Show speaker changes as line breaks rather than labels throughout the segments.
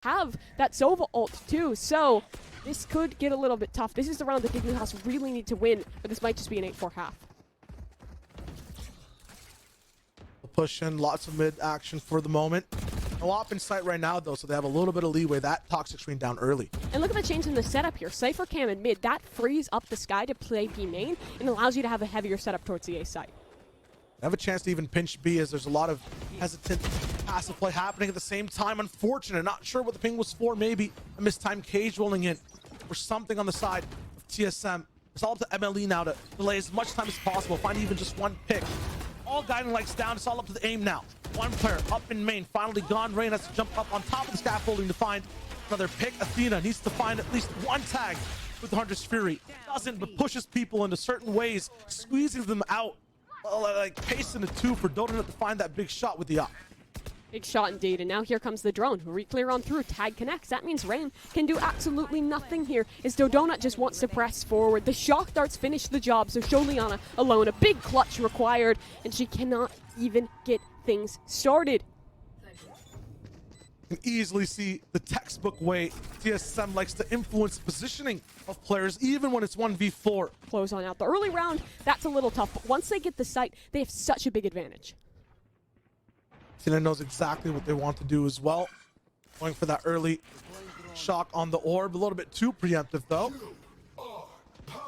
Have that Sova ult too, so this could get a little bit tough. This is the round that Big Blue House really need to win, but this might just be an 8-4 half.
Push in, lots of mid action for the moment. No op in sight right now though, so they have a little bit of leeway. That toxic screen down early.
And look at the change in the setup here. Cypher cam in mid, that frees up the Sky to play B main and allows you to have a heavier setup towards the A side.
They have a chance to even pinch B as there's a lot of hesitant passive play happening at the same time. Unfortunate, not sure what the ping was for. Maybe a mistimed cage rolling in or something on the side of TSM. It's all up to MLE now to delay as much time as possible, find even just one pick. All guiding lights down, it's all up to the aim now. One player up in main, finally gone. Rain has to jump up on top of the scaffolding to find another pick. Athena needs to find at least one tag with the Hunter's Fury. Doesn't, but pushes people into certain ways, squeezing them out. Like pacing the two for Donut to find that big shot with the op.
Big shot indeed, and now here comes the drone. Re-clear on through, tag connects. That means Rain can do absolutely nothing here, as Dodonut just wants to press forward. The shock darts finish the job, so Sholiana alone, a big clutch required, and she cannot even get things started.
You can easily see the textbook way TSM likes to influence the positioning of players, even when it's 1v4.
Close on out. The early round, that's a little tough, but once they get the site, they have such a big advantage.
Tina knows exactly what they want to do as well. Going for that early shock on the orb. A little bit too preemptive though.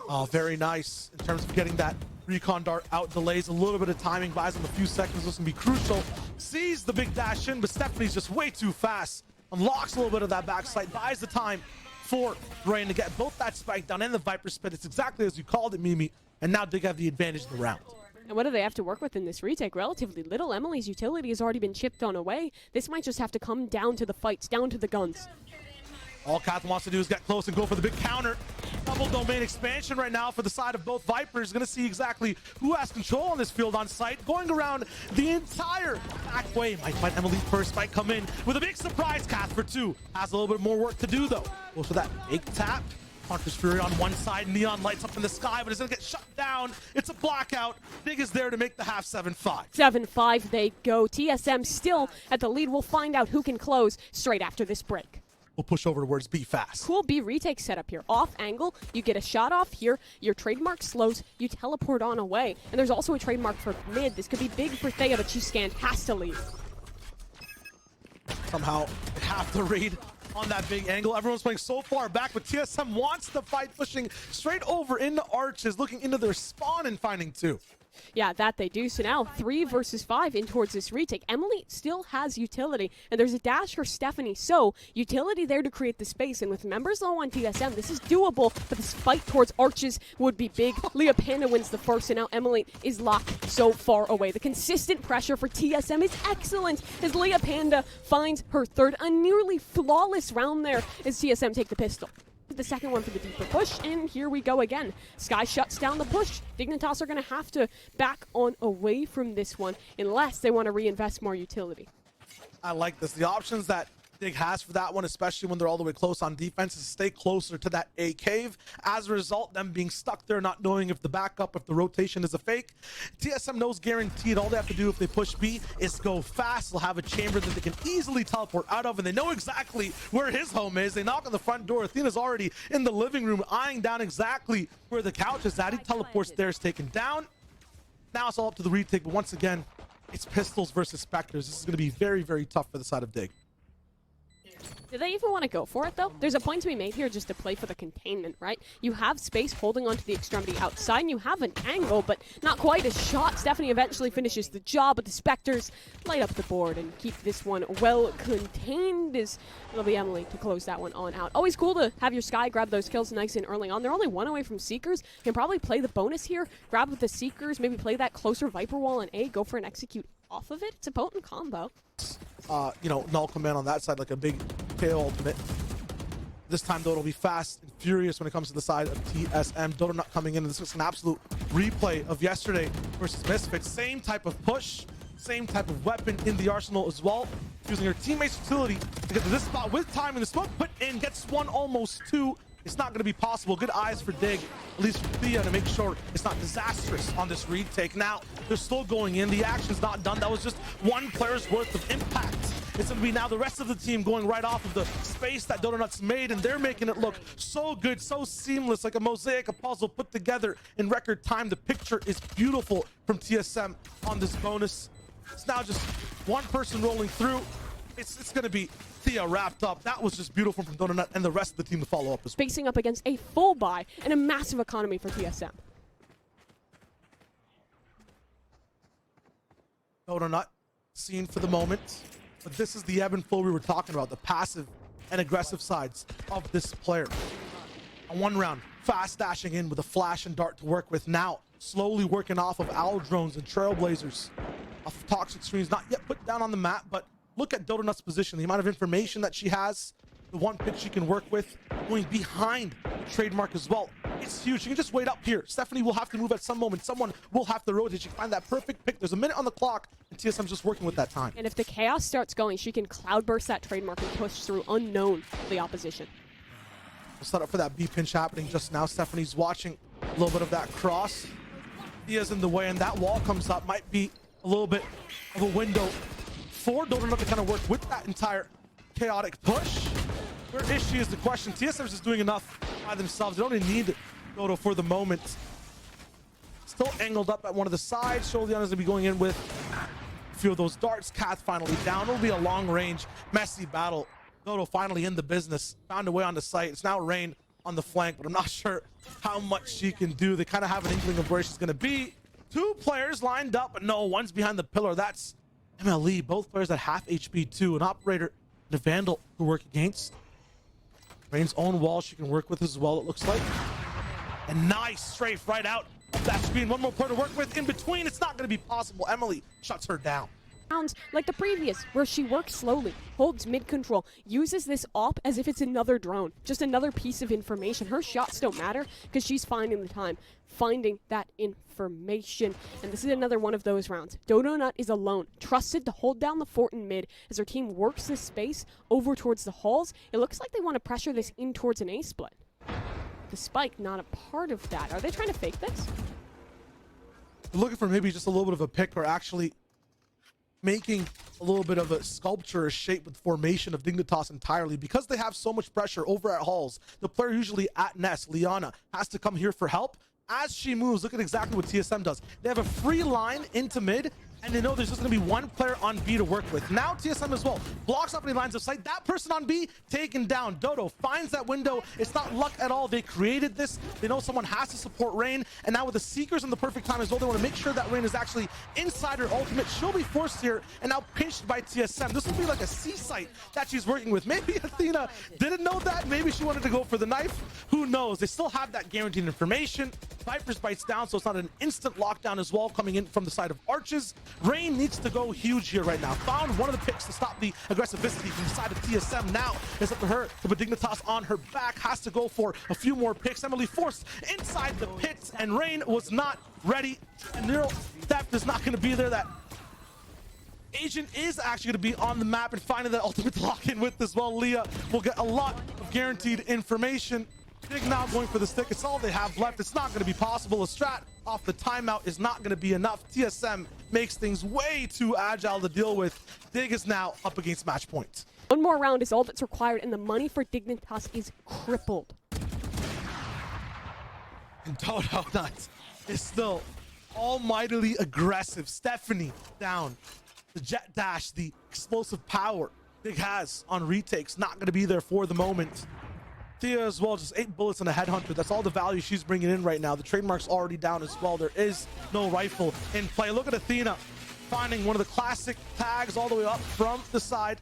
Oh, very nice in terms of getting that recon dart out. Delays a little bit of timing, buys them a few seconds. This can be crucial. Sees the big dash in, but Stephanie's just way too fast. Unlocks a little bit of that backside, buys the time for Rain to get both that spike down and the Viper spit. It's exactly as you called it, Mimi. And now Dig have the advantage in the round.
And what do they have to work with in this retake? Relatively little. Emily's utility has already been chipped on away. This might just have to come down to the fights, down to the guns.
All Kath wants to do is get close and go for the big counter. Double domain expansion right now for the side of both Vipers. Gonna see exactly who has control on this field on site. Going around the entire back way. Might find Emily first, might come in with a big surprise. Kath for two. Has a little bit more work to do though. Goes for that big tap. Hunter's Fury on one side, neon lights up in the sky, but it's gonna get shut down. It's a blackout. Big is there to make the half 7-5.
7-5 they go. TSM still at the lead. We'll find out who can close straight after this break.
We'll push over towards B fast.
Cool B retake setup here. Off angle, you get a shot off here, your trademark slows, you teleport on away. And there's also a trademark for mid. This could be big for Thea, but she scanned, has to leave.
Somehow, they have to read on that big angle. Everyone's playing so far back, but TSM wants the fight, pushing straight over into arches, looking into their spawn and finding two.
Yeah, that they do. So now 3 versus 5 in towards this retake. Emily still has utility, and there's a dash for Stephanie. So utility there to create the space, and with members low on TSM, this is doable, but this fight towards arches would be big. Leah Panda wins the first, and now Emily is locked so far away. The consistent pressure for TSM is excellent as Leah Panda finds her third. A nearly flawless round there as TSM take the pistol. The second one for the deeper push, and here we go again. Sky shuts down the push. Dignitas are going to have to back on away from this one unless they want to reinvest more utility.
I like this. The options that Dig has for that one, especially when they're all the way close on defense, is stay closer to that A cave. As a result, them being stuck there, not knowing if the backup, if the rotation is a fake. TSM knows guaranteed all they have to do if they push B is go fast. They'll have a chamber that they can easily teleport out of, and they know exactly where his home is. They knock on the front door. Athena's already in the living room, eyeing down exactly where the couch is at. He teleports there, is taken down. Now it's all up to the retake, but once again, it's pistols versus specters. This is going to be very, very tough for the side of Dig.
Do they even want to go for it, though? There's a point to be made here just to play for the containment, right? You have space holding onto the extremity outside, and you have an angle, but not quite a shot. Stephanie eventually finishes the job, but the Spectres light up the board and keep this one well contained. As it'll be Emily to close that one on out. Always cool to have your Sky grab those kills nice and early on. They're only one away from Seekers. You can probably play the bonus here, grab with the Seekers, maybe play that closer Viper wall on A, go for an execute off of it. It's a potent combo.
You know, null command on that side, like a big KO ultimate. This time, though, it'll be fast and furious when it comes to the side of TSM. Dodo not coming in. This was an absolute replay of yesterday versus Misfits. Same type of push, same type of weapon in the arsenal as well. Using her teammate's utility to get to this spot with time in the smoke put in, gets one, almost two. it's not going to be possible. Good eyes for Dig, at least for Thea, to make sure it's not disastrous on this retake. Now, they're still going in. The action's not done. That was just one player's worth of impact. It's going to be now the rest of the team going right off of the space that Donut's made, and they're making it look so good, so seamless, like a mosaic, a puzzle put together in record time. The picture is beautiful from TSM on this bonus. It's now just one person rolling through. It's going to be Thea wrapped up. That was just beautiful from Donut and the rest of the team to follow up as well.
Facing up against a full buy and a massive economy for TSM.
Donut seen for the moment, but this is the ebb and flow we were talking about, the passive and aggressive sides of this player. On one round, fast dashing in with a flash and dart to work with. Now, slowly working off of owl drones and trailblazers. Off toxic screens, not yet put down on the map, but look at Donut's position, the amount of information that she has, the one pick she can work with, going behind the trademark as well. It's huge. She can just wait up here. Stephanie will have to move at some moment. Someone will have to rotate. She can find that perfect pick. There's a minute on the clock, and TSM's just working with that time.
And if the chaos starts going, she can cloudburst that trademark and push through unknown to the opposition.
We'll set up for that B pinch happening just now. Stephanie's watching a little bit of that cross. Thea's in the way, and that wall comes up. Might be a little bit of a window for Donut to kind of work with that entire chaotic push. Where is she is the question. TSM is just doing enough by themselves. They don't even need Dodo for the moment. Still angled up at one of the sides. Sholiana's going to be going in with a few of those darts. Kath finally down. It'll be a long range, messy battle. Dodo finally in the business. Found a way on the site. It's now Rain on the flank, but I'm not sure how much she can do. They kind of have an inkling of where she's going to be. Two players lined up, but no, one's behind the pillar. That's MLE. Both players at half HP too. An operator and a vandal to work against. Rain's own wall she can work with as well, it looks like. And nice strafe right out of that screen. One more player to work with in between. It's not going to be possible. Emily shuts her down.
Like the previous, where she works slowly, holds mid control, uses this op as if it's another drone, just another piece of information. Her shots don't matter because she's finding the time, finding that information. And this is another one of those rounds. Donut is alone, trusted to hold down the fort in mid as her team works this space over towards the halls. It looks like they want to pressure this in towards an A split. The spike not a part of that. Are they trying to fake this?
They're looking for maybe just a little bit of a pick, or actually making a little bit of a sculpture, a shape with formation of Dignitas entirely. Because they have so much pressure over at halls, the player usually at Nest, Liana, has to come here for help. As she moves, look at exactly what TSM does. They have a free line into mid, and they know there's just going to be one player on B to work with. Now TSM as well blocks up any lines of sight. That person on B taken down. Dodo finds that window. It's not luck at all. They created this. They know someone has to support Rain, and now with the Seekers in the perfect time as well, they want to make sure that Rain is actually inside her ultimate. She'll be forced here and now pinched by TSM. This will be like a C site that she's working with. Maybe Athena didn't know that. Maybe she wanted to go for the knife. Who knows? They still have that guaranteed information. Viper's bites down, so it's not an instant lockdown as well coming in from the side of Arches. Rain needs to go huge here right now. Found one of the picks to stop the aggressivity from the side of TSM. Now it's up to her to put Dignitas on her back. Has to go for a few more picks. Emily forced inside the pits, and Rain was not ready. And Neural Theft is not going to be there. That Agent is actually going to be on the map, and finding that ultimate lock in with as well. Leah will get a lot of guaranteed information. Dig now going for the stick. It's all they have left. It's not going to be possible. A strat off the timeout is not going to be enough. TSM makes things way too agile to deal with. Dig is now up against match point.
One more round is all that's required, and the money for Dignitas is crippled.
And Donut is still almightily aggressive. Stephanie down. The jet dash, the explosive power Dig has on retakes, not going to be there for the moment. Thea as well, just 8 bullets and a headhunter. That's all the value she's bringing in right now. The trademark's already down as well. There is no rifle in play. Look at Athena finding one of the classic tags all the way up from the side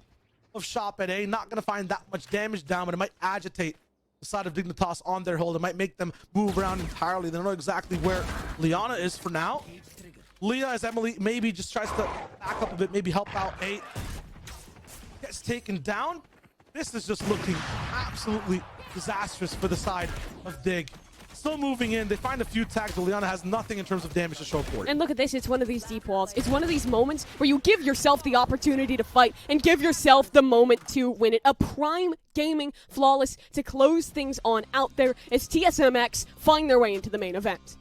of shop at A. Not going to find that much damage down, but it might agitate the side of Dignitas on their hold. It might make them move around entirely. They don't know exactly where Liana is for now. Leah, as Emily maybe just tries to back up a bit, maybe help out A. Gets taken down. This is just looking absolutely disastrous for the side of Dig. still moving in. They find a few tags, but Liana has nothing in terms of damage to show for it.
And look at this, it's one of these deep walls. It's one of these moments where you give yourself the opportunity to fight and give yourself the moment to win it. A prime gaming flawless to close things on out there as TSMX find their way into the main event.